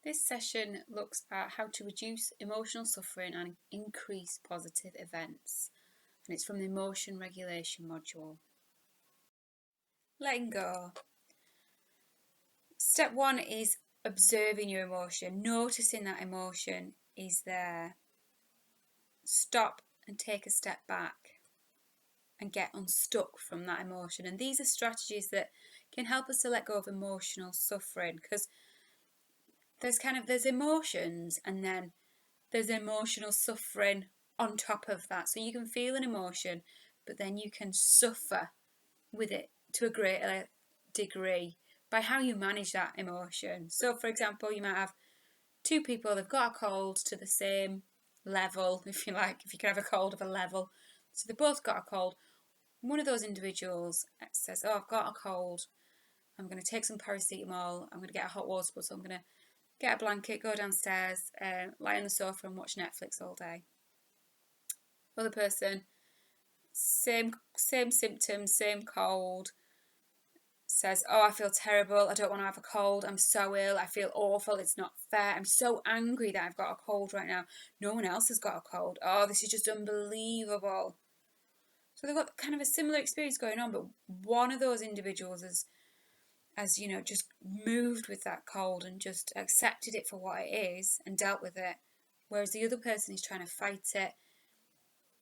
This session looks at how to reduce emotional suffering and increase positive events, and it's from the emotion regulation module. Letting go. Step 1 is observing your emotion, noticing that emotion is there. Stop and take a step back and get unstuck from that emotion. And these are strategies that can help us to let go of emotional suffering, because there's emotions and then there's emotional suffering on top of that. So you can feel an emotion, but then you can suffer with it to a greater degree by how you manage that emotion. So for example, you might have two people, they've got a cold to the same level, if you like, if you can have a cold of a level. So they both got a cold. One of those individuals says, oh, I've got a cold, I'm going to take some paracetamol, I'm going to get a hot water bottle, so I'm going to get a blanket, go downstairs, lie on the sofa and watch Netflix all day. Other person, same symptoms, same cold, says, oh, I feel terrible, I don't want to have a cold, I'm so ill, I feel awful, it's not fair, I'm so angry that I've got a cold right now, no one else has got a cold, oh, this is just unbelievable. So they've got kind of a similar experience going on, but one of those individuals has just moved with that cold and just accepted it for what it is and dealt with it, whereas the other person is trying to fight it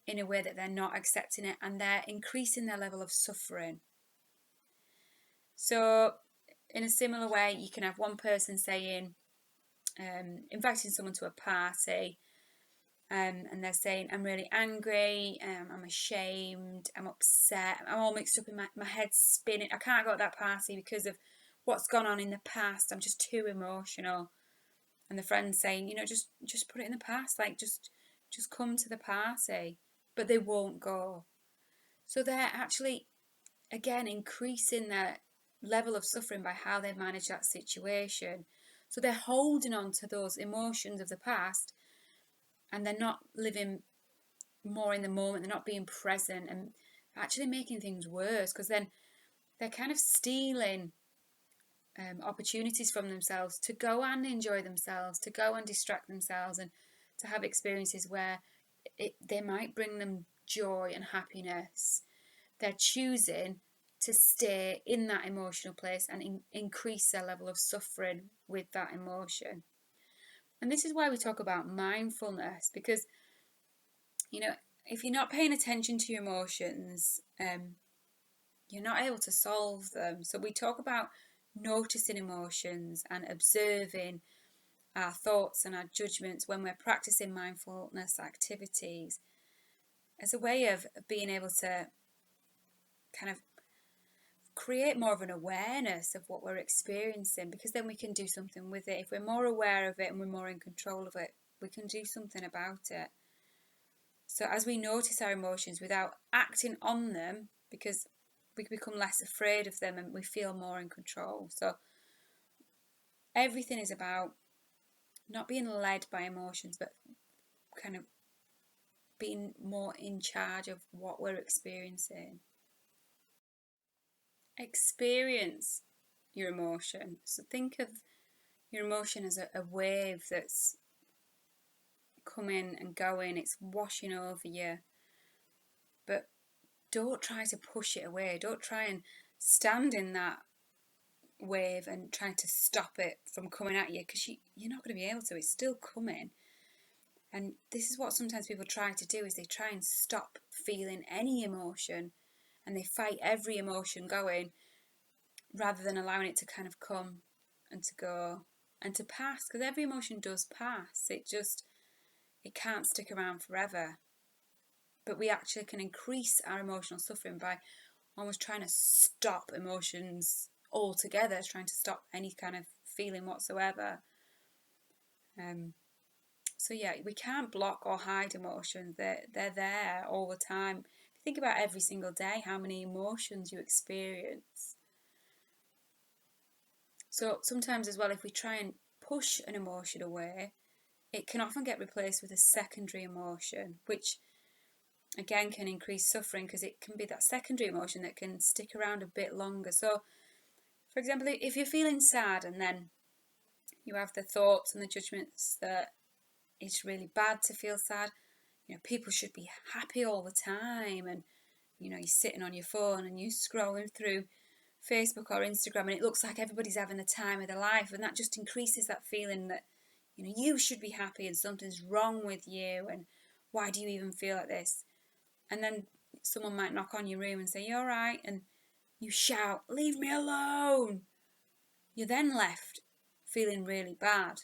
in a way that they're not accepting it, and they're increasing their level of suffering. So in a similar way, you can have one person saying, inviting someone to a party, and they're saying, I'm really angry, I'm ashamed, I'm upset, I'm all mixed up in my head's spinning, I can't go to that party because of what's gone on in the past, I'm just too emotional. And the friend's saying, just put it in the past, like just come to the party. But they won't go. So they're actually, again, increasing their level of suffering by how they manage that situation. So they're holding on to those emotions of the past, and they're not living more in the moment, they're not being present, and actually making things worse, because then they're kind of stealing opportunities from themselves to go and enjoy themselves, to go and distract themselves, and to have experiences where they might bring them joy and happiness. They're choosing to stay in that emotional place and increase their level of suffering with that emotion. And this is why we talk about mindfulness, because if you're not paying attention to your emotions, you're not able to solve them. So we talk about noticing emotions and observing our thoughts and our judgments when we're practicing mindfulness activities as a way of being able to kind of create more of an awareness of what we're experiencing, because then we can do something with it. If we're more aware of it and we're more in control of it, we can do something about it. So as we notice our emotions without acting on them, because we become less afraid of them and we feel more in control. So everything is about not being led by emotions, but kind of being more in charge of what we're experiencing. Experience your emotion. So think of your emotion as a wave that's coming and going, it's washing over you. But don't try to push it away. Don't try and stand in that wave and try to stop it from coming at you, because you're not going to be able to. It's still coming. And this is what sometimes people try to do, is they try and stop feeling any emotion, and they fight every emotion going, rather than allowing it to kind of come and to go and to pass, because every emotion does pass. It can't stick around forever. But we actually can increase our emotional suffering by almost trying to stop emotions altogether, trying to stop any kind of feeling whatsoever. So yeah, we can't block or hide emotions. They're there all the time. If you think about every single day, how many emotions you experience. So sometimes as well, if we try and push an emotion away, it can often get replaced with a secondary emotion, which again can increase suffering, because it can be that secondary emotion that can stick around a bit longer. So for example, if you're feeling sad and then You have the thoughts and the judgments that it's really bad to feel sad. You know, people should be happy all the time, and you know, you're sitting on your phone and you're scrolling through Facebook or Instagram and it looks like everybody's having the time of their life, and that just increases that feeling that, you know, you should be happy and something's wrong with you, and why do you even feel like this? And then someone might knock on your room and say, "You all right?" And you shout, "Leave me alone." You're then left feeling really bad.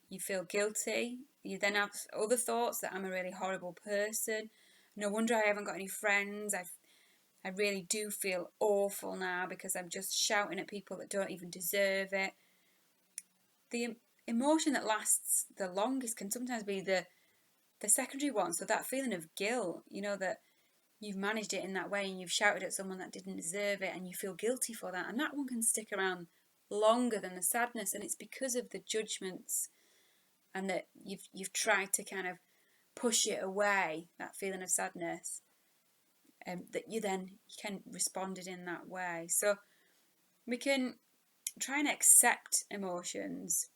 You feel guilty. You then have other thoughts that I'm a really horrible person. No wonder I haven't got any friends. I really do feel awful now because I'm just shouting at people that don't even deserve it. The emotion that lasts the longest can sometimes be the secondary one. So that feeling of guilt, you know, that you've managed it in that way and you've shouted at someone that didn't deserve it and you feel guilty for that. And that one can stick around longer than the sadness. And it's because of the judgments and that you've tried to kind of push it away, that feeling of sadness. That you can respond it in that way. So we can try and accept emotions.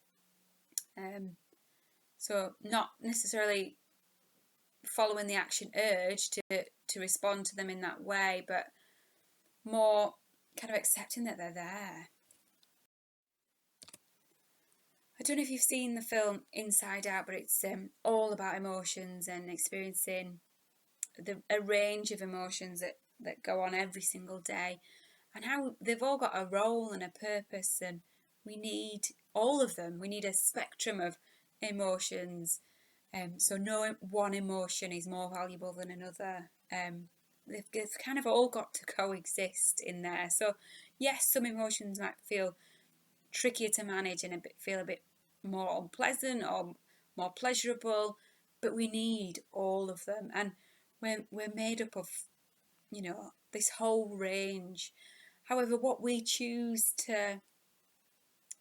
So not necessarily following the action urge to respond to them in that way, but more kind of accepting that they're there. I don't know if you've seen the film Inside Out, but it's all about emotions and experiencing a range of emotions that go on every single day, and how they've all got a role and a purpose, and we need all of them. We need a spectrum of emotions, so no one emotion is more valuable than another. They've kind of all got to coexist in there. So yes, some emotions might feel trickier to manage and feel a bit more unpleasant or more pleasurable, but we need all of them, and we're made up of, you know, this whole range. However, what we choose to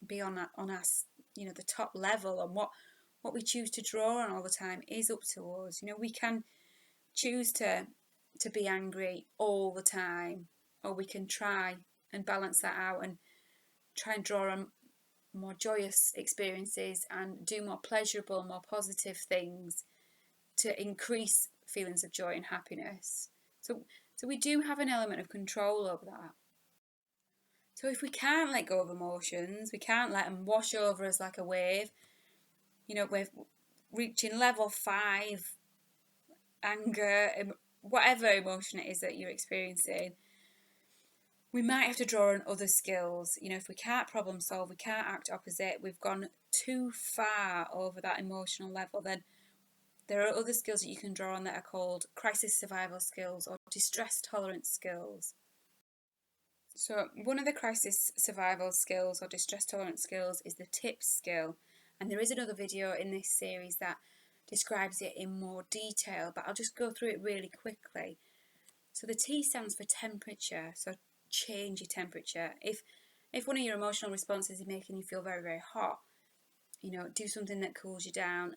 be on us, you know, the top level, and what we choose to draw on all the time is up to us. You know, we can choose to be angry all the time, or we can try and balance that out and try and draw on more joyous experiences and do more pleasurable, more positive things to increase feelings of joy and happiness. So we do have an element of control over that. So if we can't let go of emotions, we can't let them wash over us like a wave, you know, we're reaching level 5, anger, whatever emotion it is that you're experiencing, we might have to draw on other skills. You know, if we can't problem solve, we can't act opposite, we've gone too far over that emotional level, then there are other skills that you can draw on that are called crisis survival skills or distress tolerance skills. So one of the crisis survival skills or distress tolerance skills is the TIPS skill. And there is another video in this series that describes it in more detail, but I'll just go through it really quickly. So the T stands for temperature, so change your temperature. If one of your emotional responses is making you feel very, very hot, you know, do something that cools you down,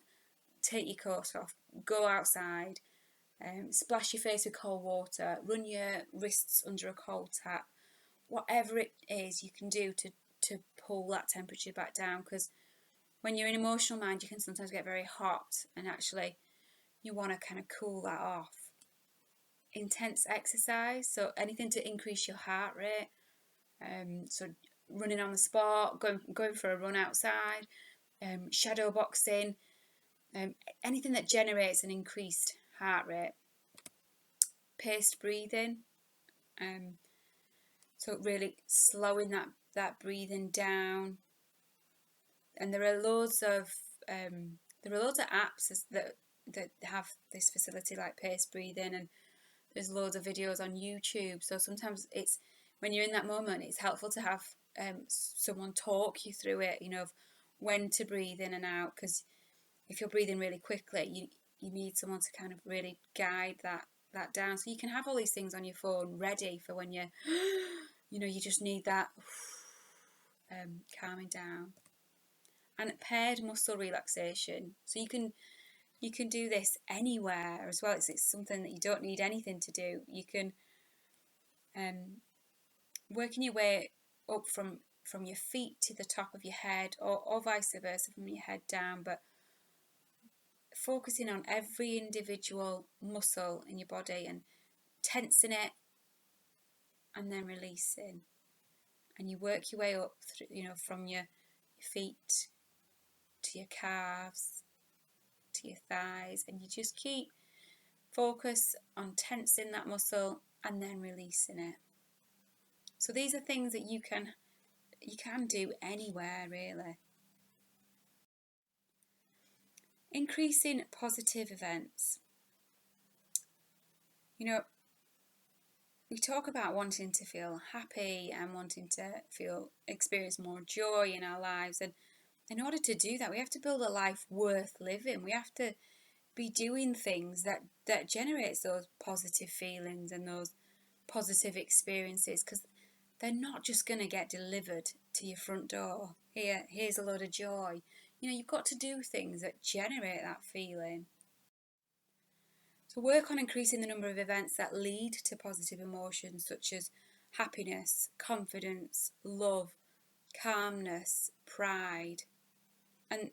take your coat off, go outside, splash your face with cold water, run your wrists under a cold tap, whatever it is you can do to pull that temperature back down, because when you're in emotional mind you can sometimes get very hot and actually you want to kind of cool that off. Intense exercise, so anything to increase your heart rate, so running on the spot, going for a run outside, shadow boxing, anything that generates an increased heart rate. Paced breathing, so really slowing that breathing down. And there are loads of apps that have this facility like paced breathing, and there's loads of videos on YouTube. So sometimes it's, when you're in that moment, it's helpful to have someone talk you through it, you know, of when to breathe in and out, because if you're breathing really quickly, you need someone to kind of really guide that down. So you can have all these things on your phone ready for when you're, you know, you just need that calming down. And paired muscle relaxation, so you can do this anywhere as well. It's something that you don't need anything to do. You can working your way up from from your feet to the top of your head, or vice versa, from your head down, but focusing on every individual muscle in your body and tensing it and then releasing. And you work your way up through, from your feet to your calves to your thighs, and you just keep focus on tensing that muscle and then releasing it. So these are things that you can do anywhere, really. Increasing positive events. We talk about wanting to feel happy and wanting to experience more joy in our lives, and in order to do that, we have to build a life worth living. We have to be doing things that generates those positive feelings and those positive experiences, because they're not just going to get delivered to your front door. Here's a load of joy. You've got to do things that generate that feeling. So work on increasing the number of events that lead to positive emotions, such as happiness, confidence, love, calmness, pride. And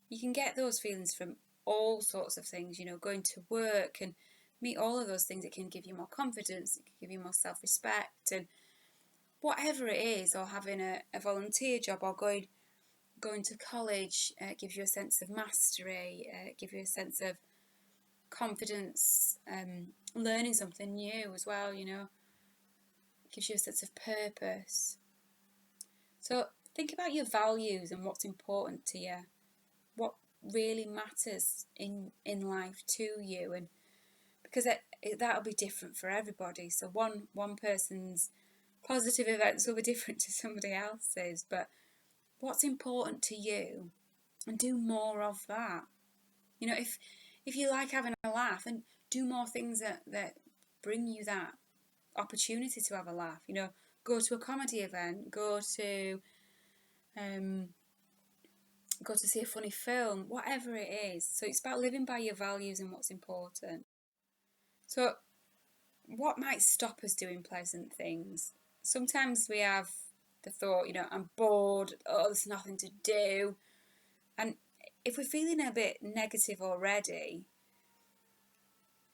you can get those feelings from all sorts of things, going to work and meet all of those things. It can give you more confidence, it can give you more self-respect, and whatever it is, or having a volunteer job, or going to college, gives you a sense of mastery, gives you a sense of confidence, learning something new as well, gives you a sense of purpose. So think about your values and what's important to you, what really matters in life to you, and because that'll be different for everybody. So one person's positive events will be different to somebody else's, but what's important to you, and do more of that. If you like having a laugh, and do more things that bring you that opportunity to have a laugh. Go to a comedy event, go to see a funny film, whatever it is. So it's about living by your values and what's important. So what might stop us doing pleasant things? Sometimes we have the thought, I'm bored, there's nothing to do. And if we're feeling a bit negative already,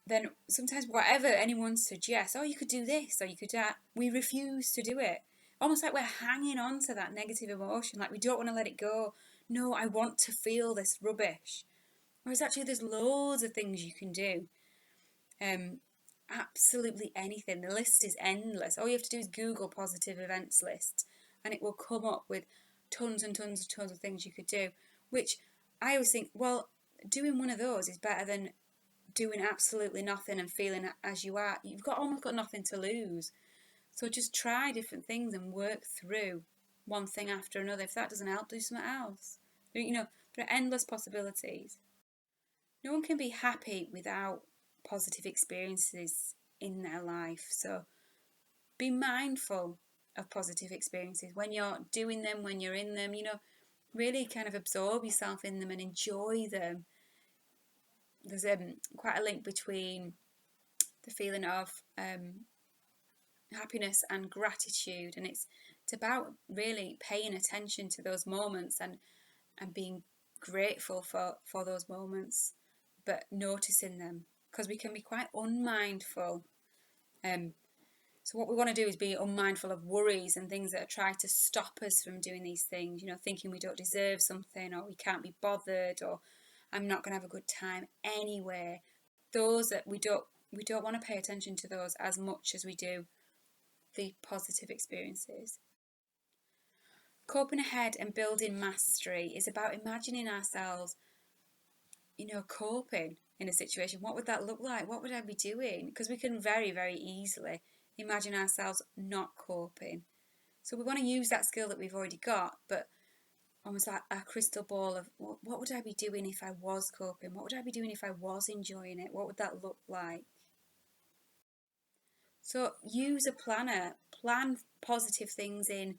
then sometimes whatever anyone suggests, you could do this, or you could do that, we refuse to do it. Almost like we're hanging on to that negative emotion, like we don't want to let it go. No, I want to feel this rubbish. Whereas actually there's loads of things you can do. Absolutely anything. The list is endless. All you have to do is Google positive events list, and it will come up with tons and tons and tons of things you could do, which I always think, well, doing one of those is better than doing absolutely nothing and feeling as you are. You've almost got nothing to lose. So just try different things and work through one thing after another. If that doesn't help, do something else. There are endless possibilities. No one can be happy without positive experiences in their life. So be mindful of positive experiences when you're doing them, when you're in them. Really kind of absorb yourself in them and enjoy them. There's quite a link between the feeling of happiness and gratitude, and it's about really paying attention to those moments and being grateful for those moments, but noticing them, because we can be quite unmindful. So what we want to do is be unmindful of worries and things that try to stop us from doing these things, thinking we don't deserve something, or we can't be bothered, or I'm not going to have a good time anyway. Those that we don't want to pay attention to those as much as we do the positive experiences. Coping ahead and building mastery is about imagining ourselves, coping in a situation. What would that look like? What would I be doing? Because we can very, very easily imagine ourselves not coping. So we want to use that skill that we've already got, but almost like a crystal ball of what would I be doing if I was coping? What would I be doing if I was enjoying it? What would that look like? So use a planner, plan positive things in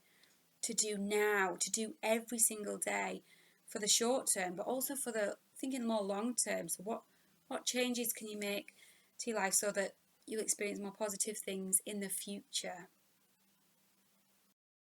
to do now, to do every single day, for the short term, but also for the thinking more long term. So what changes can you make to your life so that you experience more positive things in the future?